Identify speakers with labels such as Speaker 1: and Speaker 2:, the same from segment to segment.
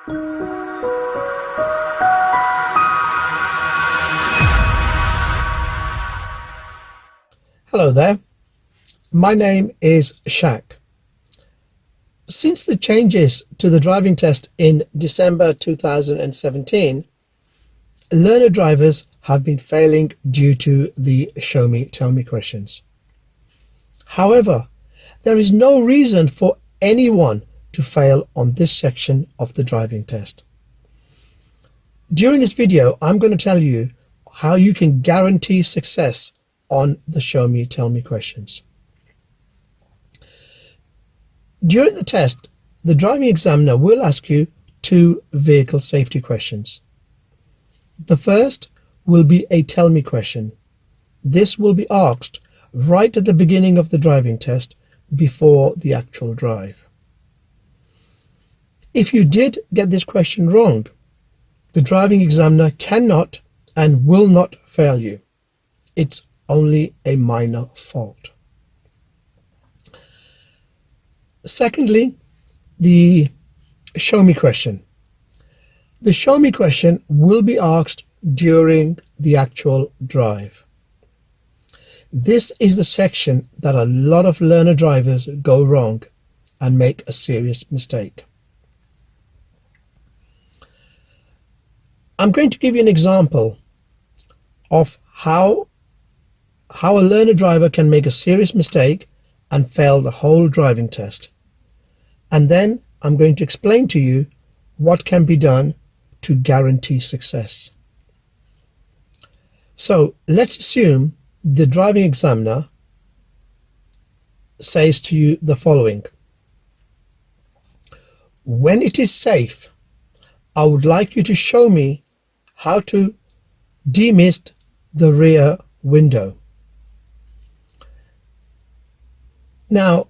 Speaker 1: Hello there, my name is Shaq. Since the changes to the driving test in December 2017, learner drivers have been failing due to the show me, tell me questions. However, there is no reason for anyone to fail on this section of the driving test. During this video, I'm going to tell you how you can guarantee success on the show me, tell me questions. During the test, the driving examiner will ask you two vehicle safety questions. The first will be a tell me question. This will be asked right at the beginning of the driving test before the actual drive. If you did get this question wrong, the driving examiner cannot and will not fail you. It's only a minor fault. Secondly, the show me question. The show me question will be asked during the actual drive. This is the section that a lot of learner drivers go wrong and make a serious mistake. I'm going to give you an example of how a learner driver can make a serious mistake and fail the whole driving test. And then I'm going to explain to you what can be done to guarantee success. So let's assume the driving examiner says to you the following. When it is safe, I would like you to show me how to demist the rear window. Now,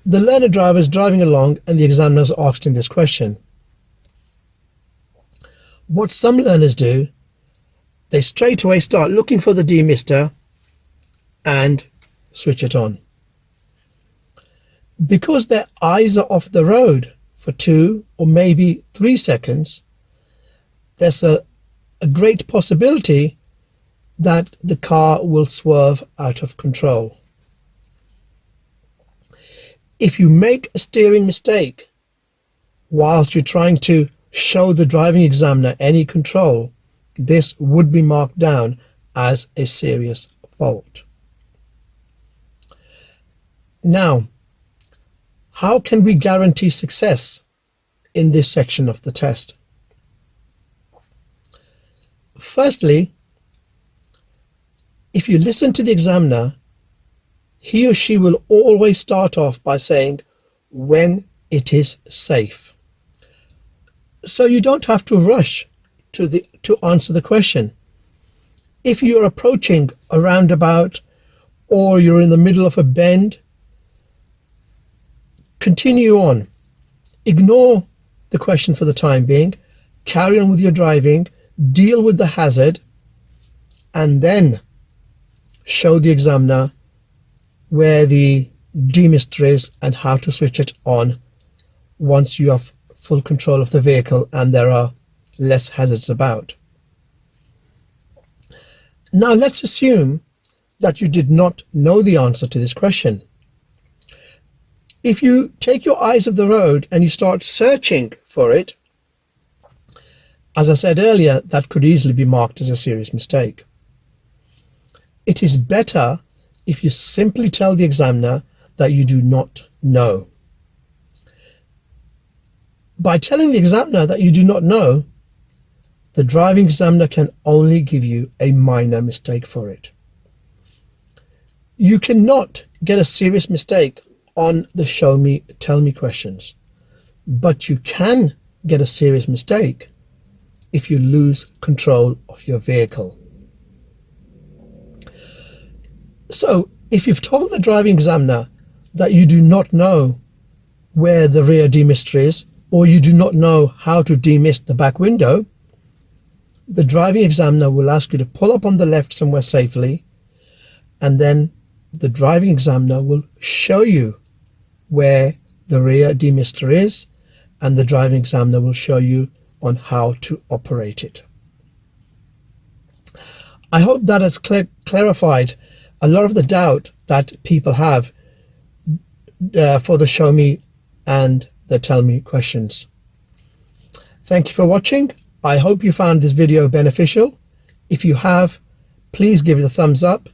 Speaker 1: the learner driver is driving along and the examiner has asked him this question. What some learners do, they straight away start looking for the demister and switch it on. Because their eyes are off the road for 2 or maybe 3 seconds, there's a great possibility that the car will swerve out of control. If you make a steering mistake whilst you're trying to show the driving examiner any control, this would be marked down as a serious fault. Now, how can we guarantee success in this section of the test? Firstly, if you listen to the examiner, he or she will always start off by saying when it is safe. So you don't have to rush to answer the question. If you're approaching a roundabout or you're in the middle of a bend, continue on. Ignore the question for the time being, carry on with your driving, deal with the hazard, and then show the examiner where the demister is and how to switch it on once you have full control of the vehicle and there are less hazards about. Now let's assume that you did not know the answer to this question. If you take your eyes off the road and you start searching for it, as I said earlier, that could easily be marked as a serious mistake. It is better if you simply tell the examiner that you do not know. By telling the examiner that you do not know, the driving examiner can only give you a minor mistake for it. You cannot get a serious mistake on the show me, tell me questions, but you can get a serious mistake if you lose control of your vehicle. So if you've told the driving examiner that you do not know where the rear demister is, or you do not know how to demist the back window, the driving examiner will ask you to pull up on the left somewhere safely, and then the driving examiner will show you where the rear demister is, and the driving examiner will show you on how to operate it. I hope that has clarified a lot of the doubt that people have for the show me and the tell me questions. Thank you for watching. I hope you found this video beneficial. If you have, please give it a thumbs up